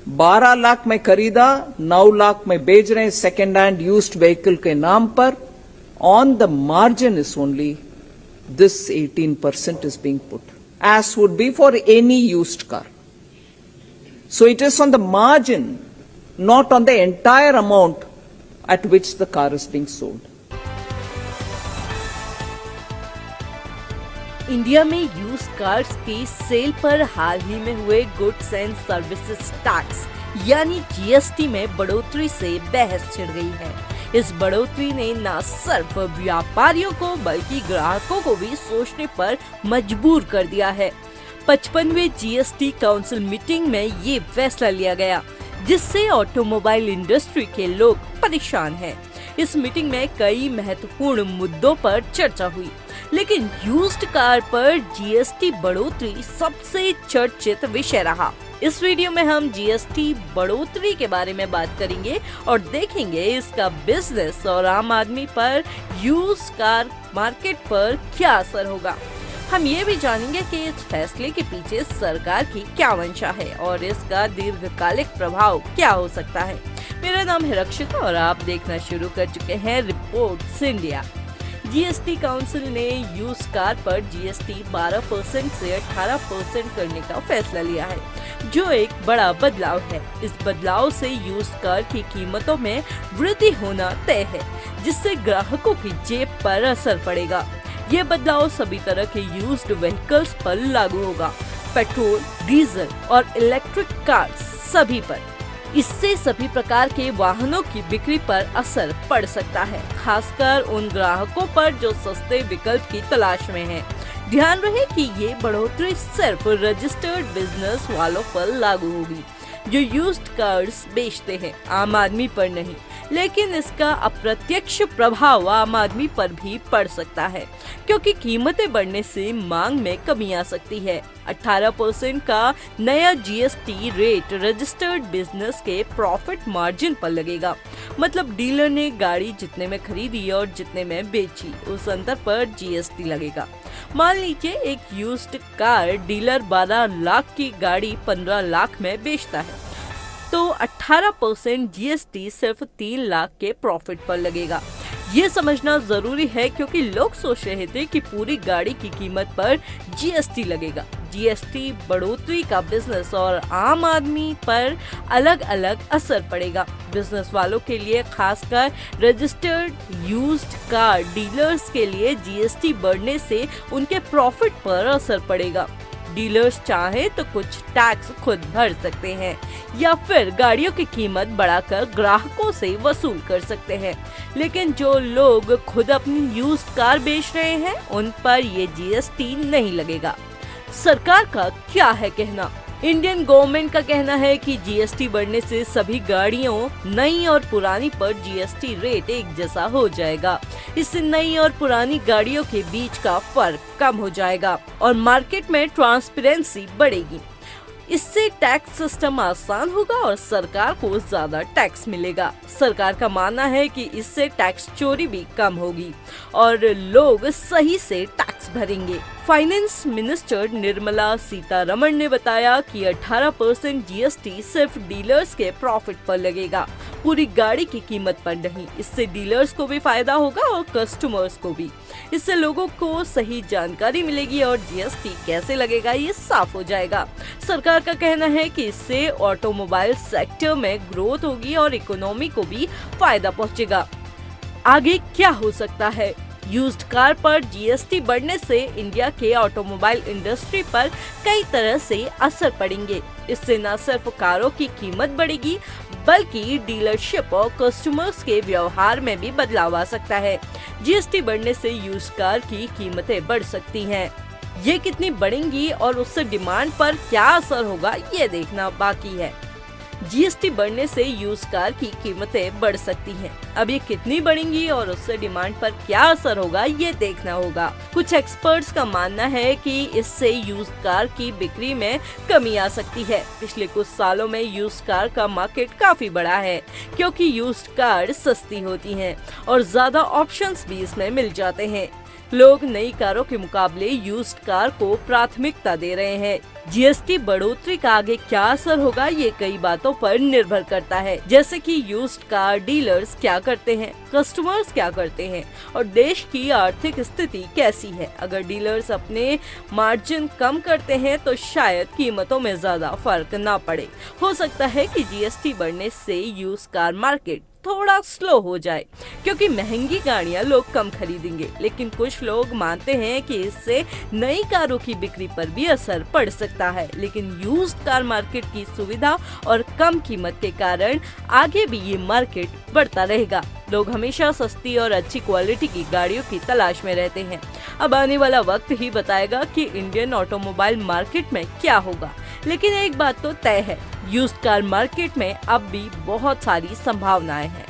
12 लाख में खरीदा, 9 लाख में बेच रहे हैं सेकेंड हैंड यूज्ड व्हीकल के नाम पर. On the margin is only this 18% is being put, as would be for any used car. So it is on the margin, not on the entire amount at which the car is being sold. India में used cars की cell पर हाल ही में हुए goods and services tax यानी GST में बढ़ोतरी से बहस छिड़ गई है। इस बढ़ोतरी ने न सिर्फ व्यापारियों को बल्कि ग्राहकों को भी सोचने पर मजबूर कर दिया है। 55वें जीएसटी काउंसिल मीटिंग में ये फैसला लिया गया, जिससे ऑटोमोबाइल इंडस्ट्री के लोग परेशान हैं। इस मीटिंग में कई महत्वपूर्ण मुद्दों पर चर्चा हुई, लेकिन यूज्ड कार पर जीएसटी बढ़ोतरी सबसे चर्चित विषय रहा। इस वीडियो में हम जीएसटी बढ़ोतरी के बारे में बात करेंगे और देखेंगे इसका बिजनेस और आम आदमी पर, यूज्ड कार मार्केट पर क्या असर होगा। हम ये भी जानेंगे कि इस फैसले के पीछे सरकार की क्या मंशा है और इसका दीर्घकालिक प्रभाव क्या हो सकता है। मेरा नाम है रक्षिता और आप देखना शुरू कर चुके हैं रिपोर्ट्स इंडिया। जीएसटी काउंसिल ने यूज्ड कार पर जीएसटी 12% से 18% करने का फैसला लिया है, जो एक बड़ा बदलाव है। इस बदलाव से यूज्ड कार की कीमतों में वृद्धि होना तय है, जिससे ग्राहकों की जेब पर असर पड़ेगा। ये बदलाव सभी तरह के यूज्ड व्हीकल्स पर लागू होगा, पेट्रोल, डीजल और इलेक्ट्रिक कार्स सभी पर। इससे सभी प्रकार के वाहनों की बिक्री पर असर पड़ सकता है, खासकर उन ग्राहकों पर जो सस्ते विकल्प की तलाश में हैं। ध्यान रहे कि ये बढ़ोतरी सिर्फ रजिस्टर्ड बिजनेस वालों पर लागू होगी, जो यूज्ड कार्स बेचते हैं, आम आदमी पर नहीं। लेकिन इसका अप्रत्यक्ष प्रभाव आम आदमी पर भी पड़ सकता है, क्योंकि कीमतें बढ़ने से मांग में कमी आ सकती है। 18% का नया जीएसटी रेट रजिस्टर्ड बिजनेस के प्रॉफिट मार्जिन पर लगेगा। मतलब डीलर ने गाड़ी जितने में खरीदी और जितने में बेची, उस अंतर पर जीएसटी लगेगा। मान लीजिए एक यूज्ड कार डीलर 12 लाख की गाड़ी 15 लाख में बेचता है, तो 18% जीएसटी सिर्फ 3 लाख के प्रॉफिट पर लगेगा। ये समझना जरूरी है, क्योंकि लोग सोच रहे थे कि पूरी गाड़ी की कीमत पर जीएसटी लगेगा। जीएसटी बढ़ोतरी का बिजनेस और आम आदमी पर अलग अलग असर पड़ेगा। बिजनेस वालों के लिए, खासकर रजिस्टर्ड यूज्ड कार डीलर्स के लिए, जीएसटी बढ़ने से उनके प्रॉफिट पर असर पड़ेगा। डीलर्स चाहे तो कुछ टैक्स खुद भर सकते हैं या फिर गाड़ियों की कीमत बढ़ाकर ग्राहकों से वसूल कर सकते हैं, लेकिन जो लोग खुद अपनी यूज्ड कार बेच रहे हैं उन पर ये जीएसटी नहीं लगेगा। सरकार का क्या है कहना? इंडियन गवर्नमेंट का कहना है कि जीएसटी बढ़ने से सभी गाड़ियों, नई और पुरानी पर जीएसटी रेट एक जैसा हो जाएगा। इससे नई और पुरानी गाड़ियों के बीच का फर्क कम हो जाएगा और मार्केट में ट्रांसपेरेंसी बढ़ेगी। इससे टैक्स सिस्टम आसान होगा और सरकार को ज्यादा टैक्स मिलेगा। सरकार का मानना है कि इससे टैक्स चोरी भी कम होगी और लोग सही से टैक्स भरेंगे। फाइनेंस मिनिस्टर निर्मला सीतारमण ने बताया कि 18% जीएसटी सिर्फ डीलर्स के प्रॉफिट पर लगेगा, पूरी गाड़ी की कीमत पर नहीं। इससे डीलर्स को भी फायदा होगा और कस्टमर्स को भी। इससे लोगों को सही जानकारी मिलेगी और जीएसटी कैसे लगेगा ये साफ हो जाएगा। सरकार का कहना है कि इससे ऑटोमोबाइल सेक्टर में ग्रोथ होगी और इकोनॉमी को भी फायदा पहुंचेगा। आगे क्या हो सकता है? यूज्ड कार पर जीएसटी बढ़ने से इंडिया के ऑटोमोबाइल इंडस्ट्री पर कई तरह से असर पड़ेंगे। इससे न सिर्फ कारों की कीमत बढ़ेगी, बल्कि डीलरशिप और कस्टमर्स के व्यवहार में भी बदलाव आ सकता है। जीएसटी बढ़ने से यूज्ड कार की कीमतें बढ़ सकती हैं। ये कितनी बढ़ेंगी और उससे डिमांड पर क्या असर होगा, ये देखना बाकी है। जीएसटी बढ़ने से यूज्ड कार की कीमतें बढ़ सकती हैं। अब ये कितनी बढ़ेंगी और उससे डिमांड पर क्या असर होगा, ये देखना होगा। कुछ एक्सपर्ट्स का मानना है कि इससे यूज्ड कार की बिक्री में कमी आ सकती है। पिछले कुछ सालों में यूज्ड कार का मार्केट काफी बड़ा है, क्योंकि यूज्ड कार सस्ती होती हैं और ज्यादा ऑप्शंस भी इसमें मिल जाते हैं। लोग नई कारों के मुकाबले यूज्ड कार को प्राथमिकता दे रहे हैं। जीएसटी बढ़ोतरी का आगे क्या असर होगा, ये कई बातों पर निर्भर करता है, जैसे कि यूज्ड कार डीलर्स क्या करते हैं, कस्टमर्स क्या करते हैं और देश की आर्थिक स्थिति कैसी है। अगर डीलर्स अपने मार्जिन कम करते हैं तो शायद कीमतों में ज्यादा फर्क ना पड़े। हो सकता है कि जीएसटी बढ़ने से यूज्ड कार मार्केट थोड़ा स्लो हो जाए, क्योंकि महंगी गाड़ियां लोग कम खरीदेंगे। लेकिन कुछ लोग मानते हैं कि इससे नई कारों की बिक्री पर भी असर पड़ सकता है। लेकिन यूज्ड कार मार्केट की सुविधा और कम कीमत के कारण आगे भी ये मार्केट बढ़ता रहेगा। लोग हमेशा सस्ती और अच्छी क्वालिटी की गाड़ियों की तलाश में रहते हैं। अब आने वाला वक्त ही बताएगा कि इंडियन ऑटोमोबाइल मार्केट में क्या होगा। लेकिन एक बात तो तय है, यूज्ड कार मार्केट में अब भी बहुत सारी संभावनाएं हैं।